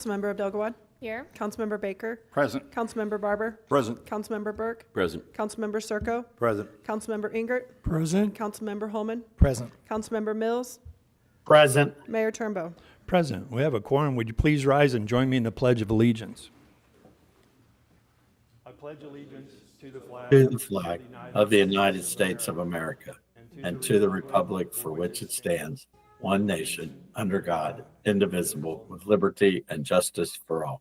Councilmember Abdelgawad. Here. Councilmember Baker. Present. Councilmember Barber. Present. Councilmember Burke. Present. Councilmember Circo. Present. Councilmember Ingert. Present. Councilmember Holman. Present. Councilmember Mills. Present. Mayor Turnbow. Present. We have a quorum. Would you please rise and join me in the Pledge of Allegiance? I pledge allegiance to the flag To the flag of the United States of America and to the republic for which it stands, one nation, under God, indivisible, with liberty and justice for all.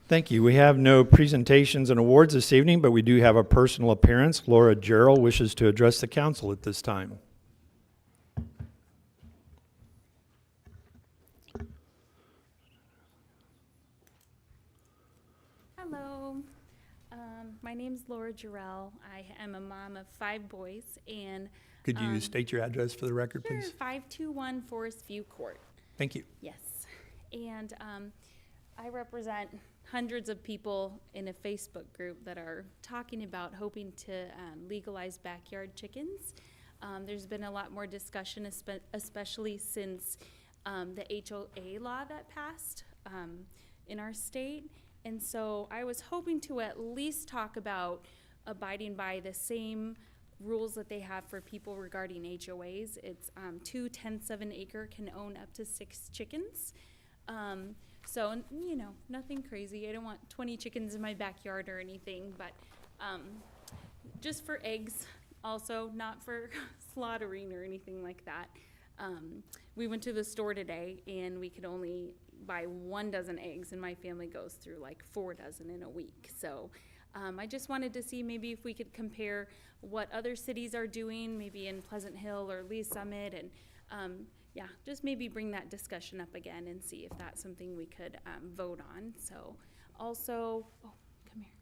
Thank you. We have no presentations and awards this evening, but we do have a personal appearance. Laura Gerald wishes to address the council at this time. Hello. My name's Laura Jarrell. I am a mom of 5 boys, and Could you state your address for the record, sure, please? 521 Forest View Court. Thank you. Yes. And I represent hundreds of people in a Facebook group that are talking about hoping to legalize backyard chickens. There's been a lot more discussion, especially since the HOA law that passed in our state. And so I was hoping to at least talk about abiding by the same rules that they have for people regarding HOAs. It's 2 tenths of an acre can own up to 6 chickens. So, you know, nothing crazy. I don't want 20 chickens in my backyard or anything, but just for eggs, also, not for slaughtering or anything like that. We went to the store today, and we could only buy 1 dozen eggs, and my family goes through like 4 dozen in a week. So I just wanted to see maybe if we could compare what other cities are doing, maybe in Pleasant Hill or Lee Summit, and yeah, just maybe bring that discussion up again and see if that's something we could vote on. So also, oh, come here.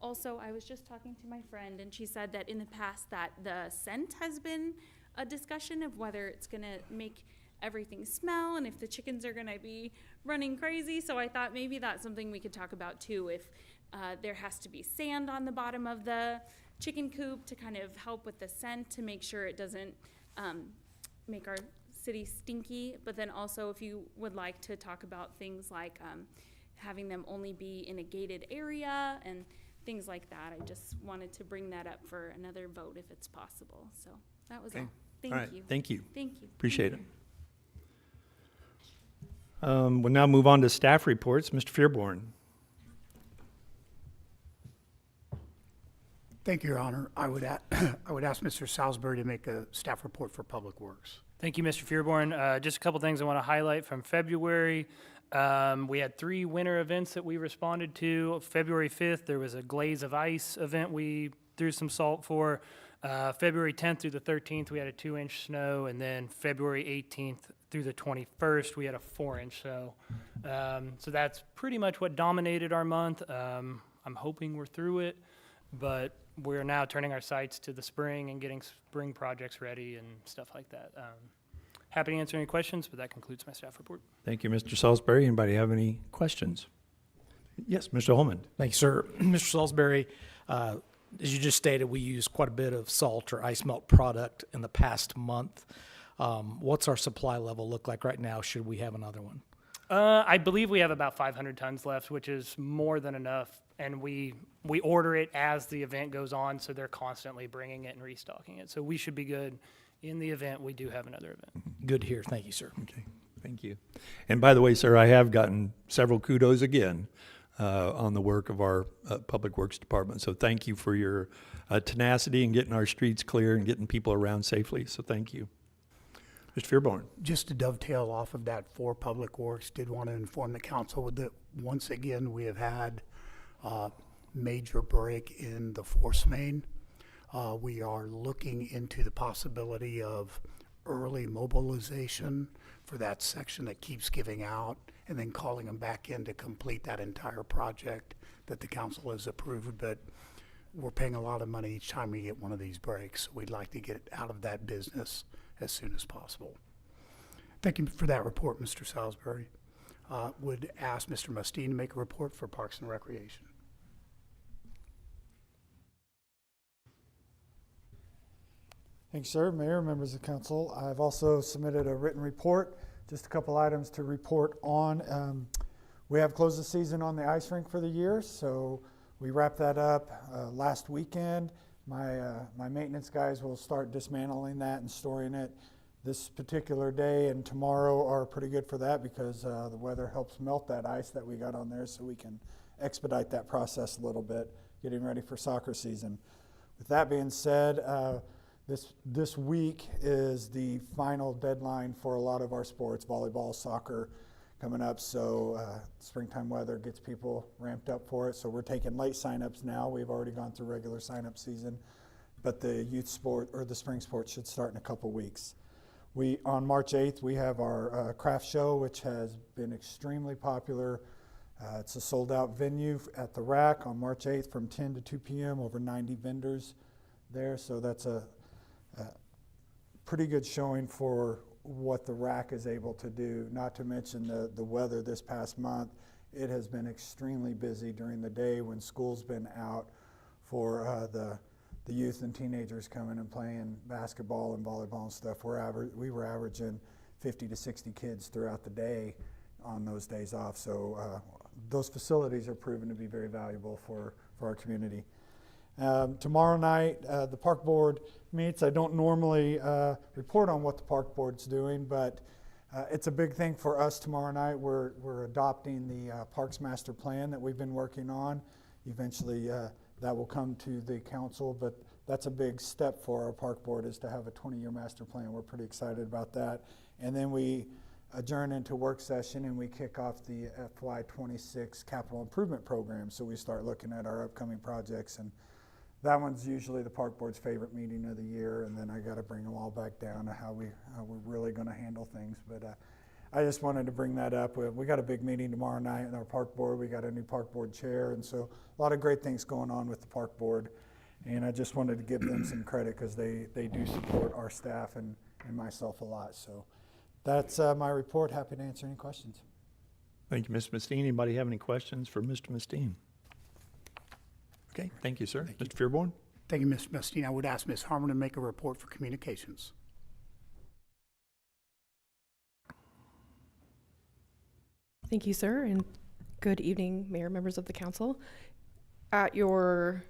Also, I was just talking to my friend, and she said that in the past that the scent has been a discussion of whether it's gonna make everything smell and if the chickens are gonna be running crazy. So I thought maybe that's something we could talk about too, if there has to be sand on the bottom of the chicken coop to kind of help with the scent, to make sure it doesn't make our city stinky. But then also, if you would like to talk about things like having them only be in a gated area and things like that, I just wanted to bring that up for another vote if it's possible. So that was all. Thank All right. you. Thank you. Thank you. Appreciate it. We'll now move on to staff reports. Mr. Fearborn. Thank you, Your Honor. I would ask Mr. Salisbury to make a staff report for Public Works. Thank you, Mr. Fearborn. Just a couple things I want to highlight from February. We had 3 winter events that we responded to. February 5th, there was a Glaze of Ice event we threw some salt for. February 10th through the 13th, we had a 2-inch snow, and then February 18th through the 21st, we had a 4-inch snow. So that's pretty much what dominated our month. I'm hoping we're through it, but we're now turning our sights to the spring and getting spring projects ready and stuff like that. Happy to answer any questions, but that concludes my staff report. Thank you, Mr. Salisbury. Anybody have any questions? Yes, Mr. Holman. Thank you, sir. Mr. Salisbury, as you just stated, we used quite a bit of salt or ice melt product in the past month. What's our supply level look like right now? Should we have another one? I believe we have about 500 tons left, which is more than enough. And we order it as the event goes on, so they're constantly bringing it and restocking it. So we should be good in the event we do have another event. Good to hear. Thank you, sir. Okay, thank you. And by the way, sir, I have gotten several kudos again on the work of our Public Works Department. So thank you for your tenacity in getting our streets clear and getting people around safely. So thank you. Mr. Fearborn. Just to dovetail off of that for Public Works, did want to inform the council that once again we have had a major break in the force main. We are looking into the possibility of early mobilization for that section that keeps giving out, and then calling them back in to complete that entire project that the council has approved. But we're paying a lot of money each time we get one of these breaks. We'd like to get out of that business as soon as possible. Thank you for that report, Mr. Salisbury. Would ask Mr. Mustine to make a report for Parks and Recreation. Thanks, sir. Mayor, members of council. I've also submitted a written report, just a couple items to report on. We have closed the season on the ice rink for the year, so we wrapped that up last weekend. My maintenance guys will start dismantling that and storing it this particular day, and tomorrow are pretty good for that because the weather helps melt that ice that we got on there, so we can expedite that process a little bit, getting ready for soccer season. With that being said, this week is the final deadline for a lot of our sports, volleyball, soccer coming up, so springtime weather gets people ramped up for it, so we're taking late signups now. We've already gone through regular signup season, but the youth sport or the spring sport should start in a couple weeks. On March 8th, we have our craft show, which has been extremely popular. It's a sold-out venue at the Rack on March 8th from 10 to 2 p.m., over 90 vendors there, so that's a pretty good showing for what the Rack is able to do, not to mention the weather this past month. It has been extremely busy during the day when school's been out for the youth and teenagers coming and playing basketball and volleyball and stuff. We were averaging 50 to 60 kids throughout the day on those days off. So those facilities are proven to be very valuable for our community. Tomorrow night, the park board meets. I don't normally report on what the park board's doing, but it's a big thing for us tomorrow night. We're adopting the Parks Master Plan that we've been working on. Eventually, that will come to the council, but that's a big step for our park board, is to have a 20-year master plan. We're pretty excited about that. And then we adjourn into work session and we kick off the FY26 capital improvement program. So we start looking at our upcoming projects, and that one's usually the park board's favorite meeting of the year. And then I got to bring them all back down to how we're really going to handle things. But I just wanted to bring that up. We got a big meeting tomorrow night in our park board. We got a new park board chair, and so a lot of great things going on with the park board. And I just wanted to give them some credit because they do support our staff and myself a lot. So that's my report. Happy to answer any questions. Thank you, Mr. Mustine. Anybody have any questions for Mr. Mustine? Okay, thank you, sir. Mr. Fearborn? Thank you, Ms. Mustine. I would ask Ms. Harmon to make a report for communications. Thank you, sir, and good evening, Mayor, members of the council. At your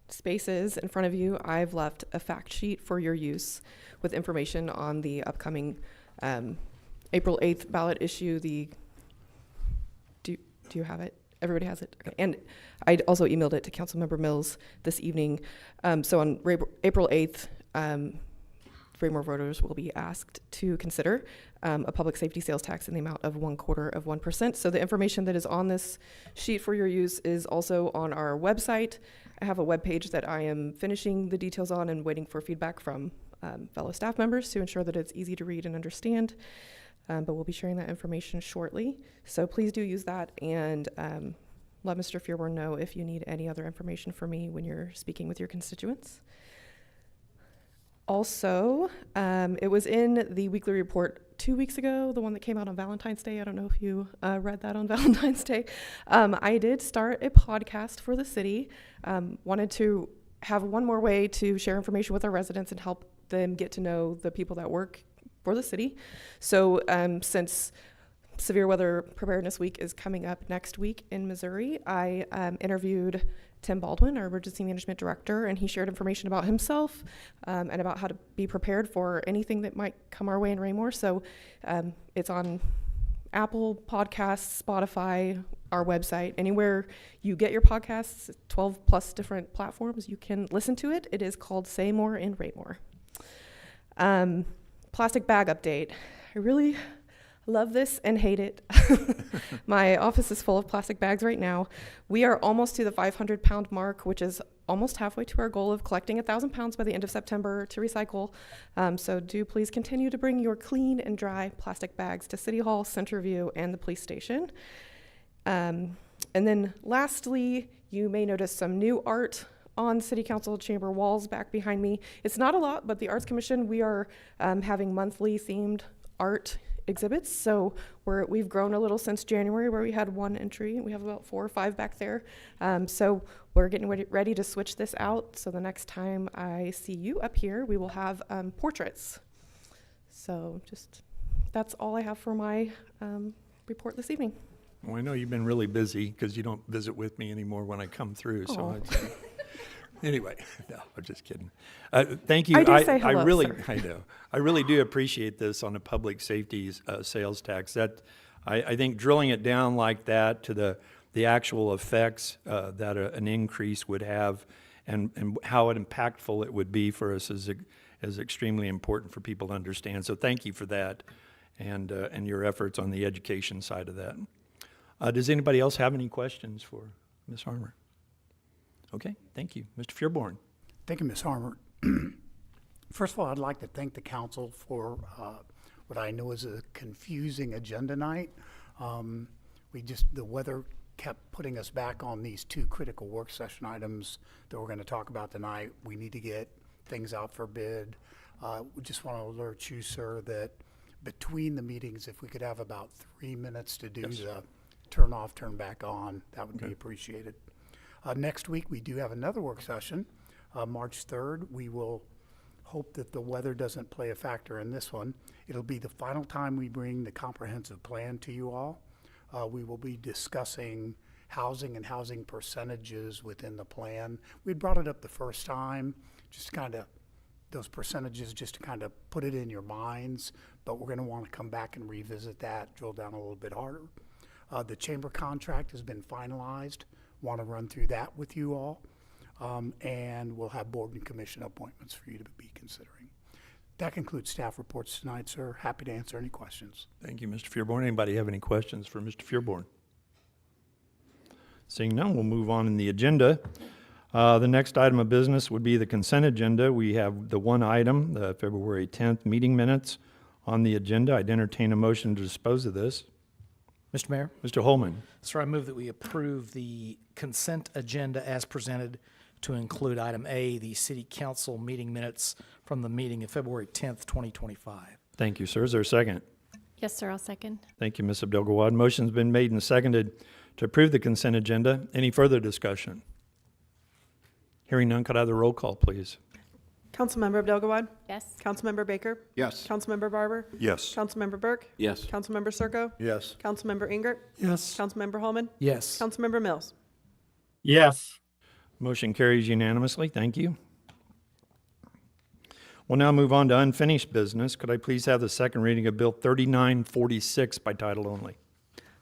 spaces in front of you, I've left a fact sheet for your use with information on the upcoming April 8th ballot issue. Do you have it? Everybody has it? Okay. And I also emailed it to Councilmember Mills this evening. So on April 8th, Raymore voters will be asked to consider a public safety sales tax in the amount of 0.25%. So the information that is on this sheet for your use is also on our website. I have a web page that I am finishing the details on and waiting for feedback from fellow staff members to ensure that it's easy to read and understand. But we'll be sharing that information shortly. So please do use that, and let Mr. Fearborn know if you need any other information from me when you're speaking with your constituents. Also, it was in the weekly report 2 weeks ago, the one that came out on Valentine's Day. I don't know if you read that on Valentine's Day. I did start a podcast for the city. Wanted to have one more way to share information with our residents and help them get to know the people that work for the city. So since Severe Weather Preparedness Week is coming up next week in Missouri, I interviewed Tim Baldwin, our emergency management director, and he shared information about himself and about how to be prepared for anything that might come our way in Raymore. So it's on Apple Podcasts, Spotify, our website, anywhere you get your podcasts, 12 plus different platforms, you can listen to it. It is called Say More in Raymore. Plastic bag update. I really love this and hate it. My office is full of plastic bags right now. We are almost to the 500-pound mark, which is almost halfway to our goal of collecting 1,000 pounds by the end of September to recycle. So do please continue to bring your clean and dry plastic bags to City Hall, Centerview, and the police station. And then lastly, you may notice some new art on City Council chamber walls back behind me. It's not a lot, but the Arts Commission, we are having monthly themed art exhibits. So we've grown a little since January, where we had one entry. We have about 4 or 5 back there. So we're getting ready to switch this out. So the next time I see you up here, we will have portraits. So that's all I have for my report this evening. Well, I know you've been really busy because you don't visit with me anymore when I come through. So Aw. anyway, no, I'm just kidding. Thank you. I do say hello, I really, sir. I know. I really do appreciate this on the public safety sales tax. That I think drilling it down like that to the actual effects that an increase would have, and how impactful it would be for us is extremely important for people to understand. So thank you for that, and your efforts on the education side of that. Does anybody else have any questions for Ms. Harmer? Okay, thank you. Mr. Fearborn. Thank you, Ms. Harmer. First of all, I'd like to thank the council for what I know is a confusing agenda night. The weather kept putting us back on these 2 critical work session items that we're going to talk about tonight. We need to get things out for bid. We just want to alert you, sir, that between the meetings, if we could have about 3 minutes to do the turn off, turn back on, that would be appreciated. Next week, we do have another work session, March 3rd. We will hope that the weather doesn't play a factor in this one. It'll be the final time we bring the comprehensive plan to you all. We will be discussing housing and housing percentages within the plan. We brought it up the first time, just kind of those percentages, just to kind of put it in your minds, but we're going to want to come back and revisit that, drill down a little bit harder. The chamber contract has been finalized. Want to run through that with you all. And we'll have board and commission appointments for you to be considering. That concludes staff reports tonight, sir. Happy to answer any questions. Thank you, Mr. Fearborn. Anybody have any questions for Mr. Fearborn? Seeing none, we'll move on in the agenda. The next item of business would be the consent agenda. We have the one item, the February 10th meeting minutes on the agenda. I'd entertain a motion to dispose of this. Mr. Mayor, Mr. Holman. sir, I move that we approve the consent agenda as presented to include item A, the city council meeting minutes from the meeting of February 10th, 2025. Thank you, sir. Is there a second? Yes, sir, I'll second. Thank you, Ms. Abdel-Gawad. Motion's been made and seconded to approve the consent agenda. Any further discussion? Hearing none, could I have the roll call, please? Councilmember Abdel-Gawad? Yes. Councilmember Baker? Yes. Councilmember Barber? Yes. Councilmember Burke? Yes. Councilmember Circo? Yes. Councilmember Ingert? Yes. Councilmember Holman? Yes. Councilmember Mills? Yes. Motion carries unanimously. Thank you. We'll now move on to unfinished business. Could I please have the second reading of Bill 3946 by title only?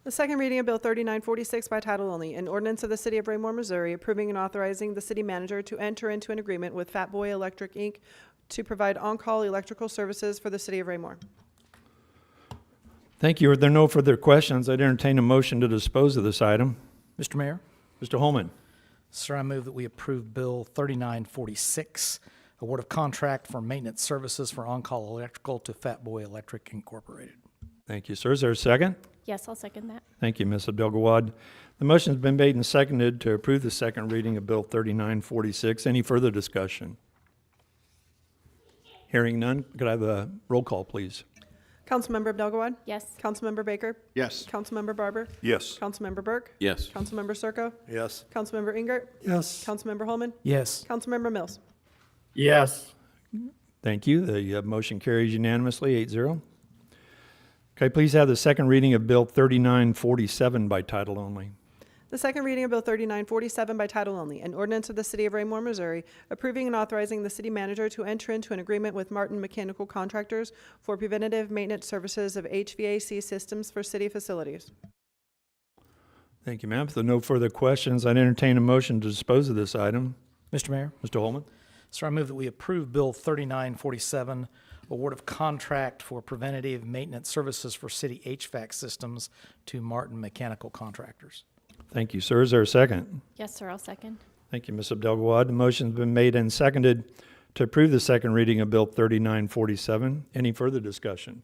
The second reading of Bill 3946 by title only, an ordinance of the City of Raymore, Missouri, approving and authorizing the city manager to enter into an agreement with Fat Boy Electric, Inc. to provide on-call electrical services for the City of Raymore. Thank you. Are there no further questions? I'd entertain a motion to dispose of this item. Mr. Mayor, Mr. Holman. sir, I move that we approve Bill 3946, award of contract for maintenance services for on-call electrical to Fat Boy Electric Incorporated. Thank you, sir. Is there a second? Yes, I'll second that. Thank you, Ms. Abdel-Gawad. The motion's been made and seconded to approve the second reading of Bill 3946. Any further discussion? Hearing none, could I have a roll call, please? Councilmember Abdel-Gawad? Yes. Councilmember Baker? Yes. Councilmember Barber? Yes. Councilmember Burke? Yes. Councilmember Circo? Yes. Councilmember Ingert? Yes. Councilmember Holman? Yes. Councilmember Mills? Yes. Thank you. The motion carries unanimously, 8-0. Could I please have the second reading of Bill 3947 by title only? The second reading of Bill 3947 by title only, an ordinance of the City of Raymore, Missouri, approving and authorizing the city manager to enter into an agreement with Martin Mechanical Contractors for preventative maintenance services of HVAC systems for city facilities. Thank you, ma'am. If there are no further questions, I'd entertain a motion to dispose of this item. Mr. Mayor, Mr. Holman. sir, I move that we approve Bill 3947, award of contract for preventative maintenance services for city HVAC systems to Martin Mechanical Contractors. Thank you, sir. Is there a second? Yes, sir, I'll second. Thank you, Ms. Abdel-Gawad. The motion's been made and seconded to approve the second reading of Bill 3947. Any further discussion?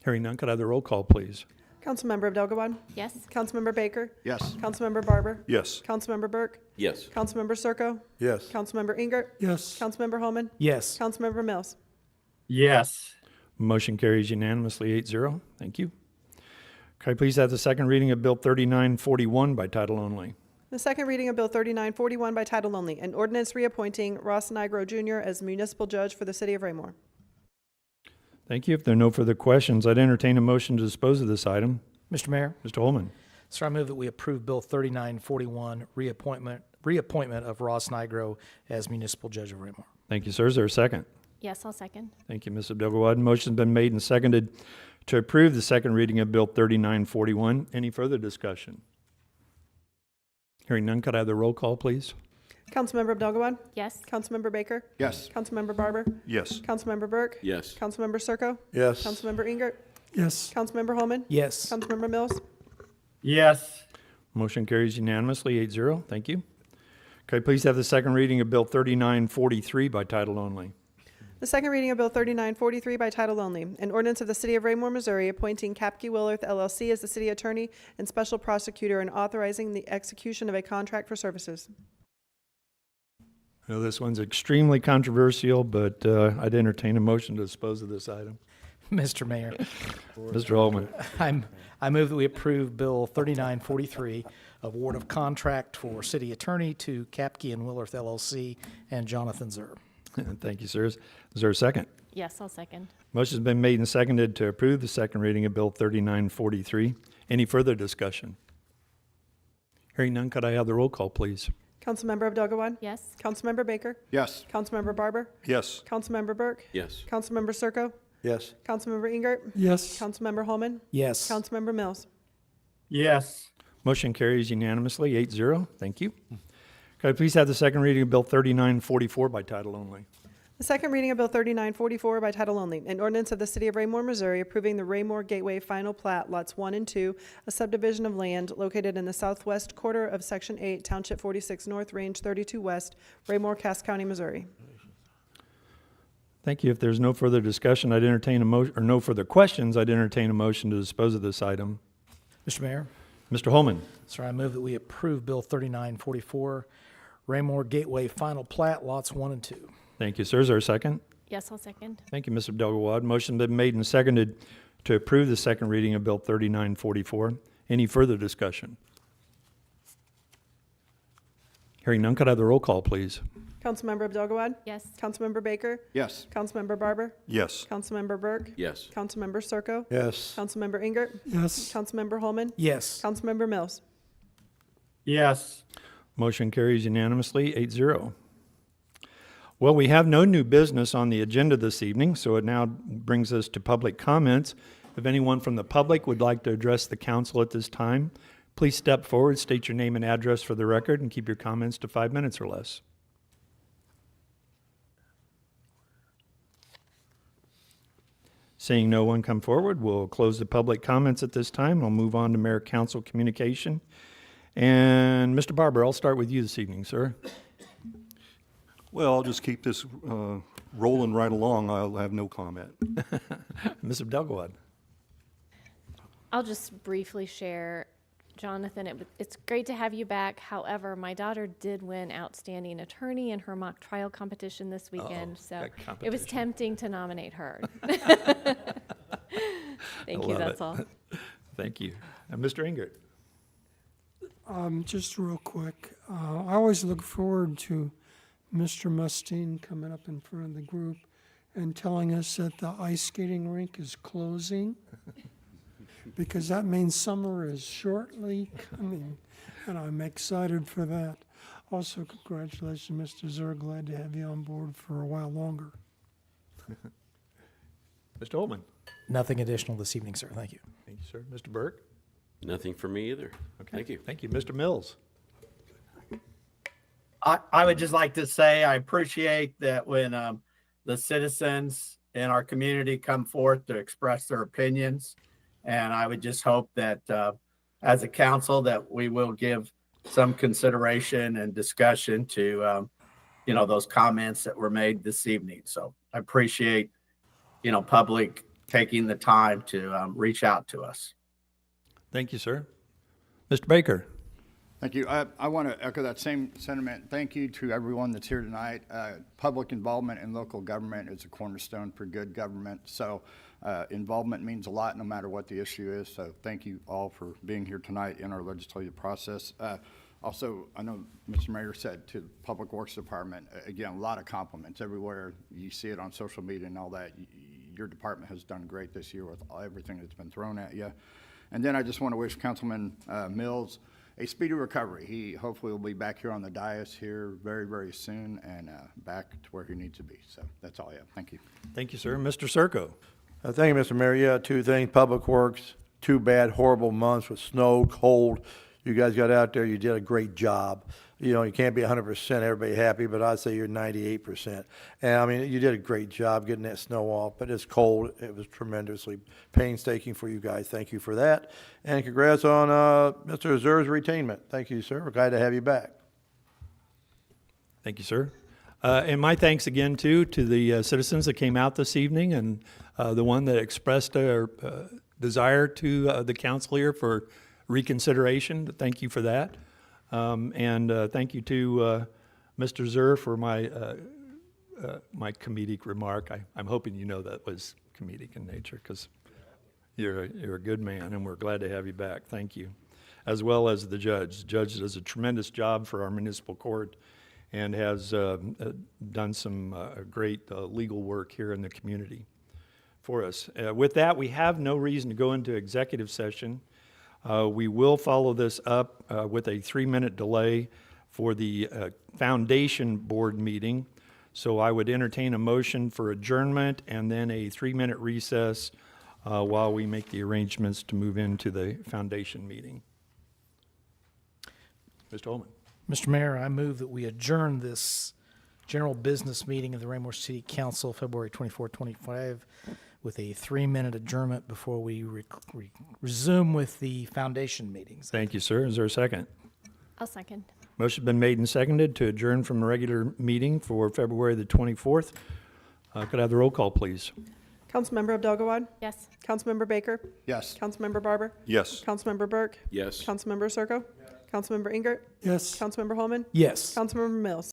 Hearing none, could I have the roll call, please? Councilmember Abdel-Gawad? Yes. Councilmember Baker? Yes. Councilmember Barber? Yes. Councilmember Burke? Yes. Councilmember Circo? Yes. Councilmember Ingert? Yes. Councilmember Holman? Yes. Councilmember Mills? Yes. Motion carries unanimously 8-0. Thank you. Could I please have the second reading of Bill 3941 by title only? The second reading of Bill 3941 by title only, an ordinance reappointing Ross Nigro Jr. as municipal judge for the city of Raymore. Thank you. If there are no further questions, I'd entertain a motion to dispose of this item. Mr. Mayor, Mr. Holman. sir, I move that we approve Bill 3941, reappointment of Ross Nigro as municipal judge of Raymore. Thank you, sir. Is there a second? Yes, I'll second. Thank you, Ms. Abdul-Gawad. Motion's been made and seconded to approve the second reading of Bill 3941. Any further discussion? Hearing none, could I have the roll call, please? Councilmember Abdul-Gawad? Yes. Councilmember Baker? Yes. Councilmember Barber? Yes. Councilmember Burke? Yes. Councilmember Circo? Yes. Councilmember Ingert? Yes. Councilmember Holman? Yes. Councilmember Mills? Yes. Motion carries unanimously 8-0. Thank you. Could I please have the second reading of Bill 3943 by title only? The second reading of Bill 3943 by title only, an ordinance of the City of Raymore, Missouri, appointing Kapke Willerth LLC as the city attorney and special prosecutor and authorizing the execution of a contract for services. I know this one's extremely controversial, but I'd entertain a motion to dispose of this item. Mr. Mayor, Mr. Holman. I move that we approve Bill 3943, award of contract for city attorney to Kapke and Willerth LLC and Jonathan Zer. Thank you, sir. Is there a second? Yes, I'll second. Motion's been made and seconded to approve the second reading of Bill 3943. Any further discussion? Hearing none, could I have the roll call, please? Councilmember Abdul-Gawad? Yes. Councilmember Baker? Yes. Councilmember Barber? Yes. Councilmember Burke? Yes. Councilmember Circo? Yes. Councilmember Ingert? Yes. Councilmember Holman? Yes. Councilmember Mills? Yes. Motion carries unanimously 8-0. Thank you. Could I please have the second reading of Bill 3944 by title only? The second reading of Bill 3944 by title only, an ordinance of the City of Raymore, Missouri, approving the Raymore Gateway Final Plat, Lots 1 and 2, a subdivision of land located in the southwest quarter of Section 8, Township 46 North, Range 32 West, Raymore, Cass County, Missouri. Thank you. If there's no further discussion, I'd entertain a motion, or no further questions, I'd entertain a motion to dispose of this item. Mr. Mayor, Mr. Holman. sir, I move that we approve Bill 3944, Raymore Gateway Final Plat, lots 1 and 2. Thank you, sir. Is there a second? Yes, I'll second. Thank you, Mr. Abdul-Gawad. Motion been made and seconded to approve the second reading of Bill 3944. Any further discussion? Hearing none, could I have the roll call, please? Councilmember Abdul-Gawad? Yes. Councilmember Baker? Yes. Councilmember Barber? Yes. Councilmember Burke? Yes. Councilmember Circo? Yes. Councilmember Ingert? Yes. Councilmember Holman? Yes. Councilmember Mills? Yes. Motion carries unanimously 8-0. Well, we have no new business on the agenda this evening, so it now brings us to public comments. If anyone from the public would like to address the council at this time, please step forward, state your name and address for the record, and keep your comments to 5 minutes or less. Seeing no one come forward, we'll close the public comments at this time. I'll move on to mayor-council communication. And Mr. Barber, I'll start with you this evening, sir. Well, I'll just keep this rolling right along. I'll have no comment. Ms. Abdul-Gawad. I'll just briefly share, Jonathan, it's great to have you back. However, my daughter did win Outstanding Attorney in her mock trial competition this weekend, so that it was competition. tempting to nominate her. Thank I you, love that's it. all. Thank you. And Mr. Ingert. Just real quick, I always look forward to Mr. Mustine coming up in front of the group and telling us that the ice skating rink is closing, because that means summer is shortly coming, and I'm excited for that. Also, congratulations, Mr. Zer, glad to have you on board for a while longer. Mr. Holman. Nothing additional this evening, sir. Thank you. Thank you, sir. Mr. Burke. Nothing for me either. Okay. Thank you. Thank you. Mr. Mills. I would just like to say I appreciate that when the citizens in our community come forth to express their opinions. And I would just hope that as a council that we will give some consideration and discussion to, those comments that were made this evening. So I appreciate, public taking the time to reach out to us. Thank you, sir. Mr. Baker. Thank you. I want to echo that same sentiment. Thank you to everyone that's here tonight. Public involvement in local government is a cornerstone for good government. So involvement means a lot no matter what the issue is. So thank you all for being here tonight in our legislative process. Also, I know Mr. Mayor said to the Public Works Department, again, a lot of compliments everywhere. You see it on social media and all that. Your department has done great this year with everything that's been thrown at you. And then I just want to wish Councilman Mills a speedy recovery. He hopefully will be back here on the dais here very, very soon and back to where he needs to be. So that's all I have. Thank you. Thank you, sir. Mr. Circo. Thank you, Mr. Mayor. Yeah, two things. Public Works, 2 bad, horrible months with snow, cold. You guys got out there. You did a great job. You know, you can't be 100% everybody happy, but I'd say you're 98%. And I mean, you did a great job getting that snow off, but it's cold. It was tremendously painstaking for you guys. Thank you for that. And congrats on Mr. Azur's retainment. Thank you, sir. We're glad to have you back. Thank you, sir. And my thanks again, too, to the citizens that came out this evening and the one that expressed a desire to the council here for reconsideration. Thank you for that. And thank you to Mr. Zur for my my comedic remark. I'm hoping you know that was comedic in nature because you're a good man, and we're glad to have you back. Thank you. As well as the judge. The judge does a tremendous job for our municipal court and has done some great legal work here in the community for us. With that, we have no reason to go into executive session. We will follow this up with a 3-minute delay for the Foundation Board meeting. So I would entertain a motion for adjournment and then a 3-minute recess while we make the arrangements to move into the Foundation meeting. Mr. Holman. Mr. Mayor, I move that we adjourn this general business meeting of the Raymore City Council, February 24, 25, with a 3-minute adjournment before we resume with the Foundation meetings. Thank you, sir. Is there a second? I'll second. Motion been made and seconded to adjourn from the regular meeting for February the 24th. Could I have the roll call, please? Councilmember Abdelgawad? Yes. Councilmember Baker? Yes. Councilmember Barber? Yes. Councilmember Burke? Yes. Councilmember Circo? Councilmember Ingert? Yes. Councilmember Holman? Yes. Councilmember Mills?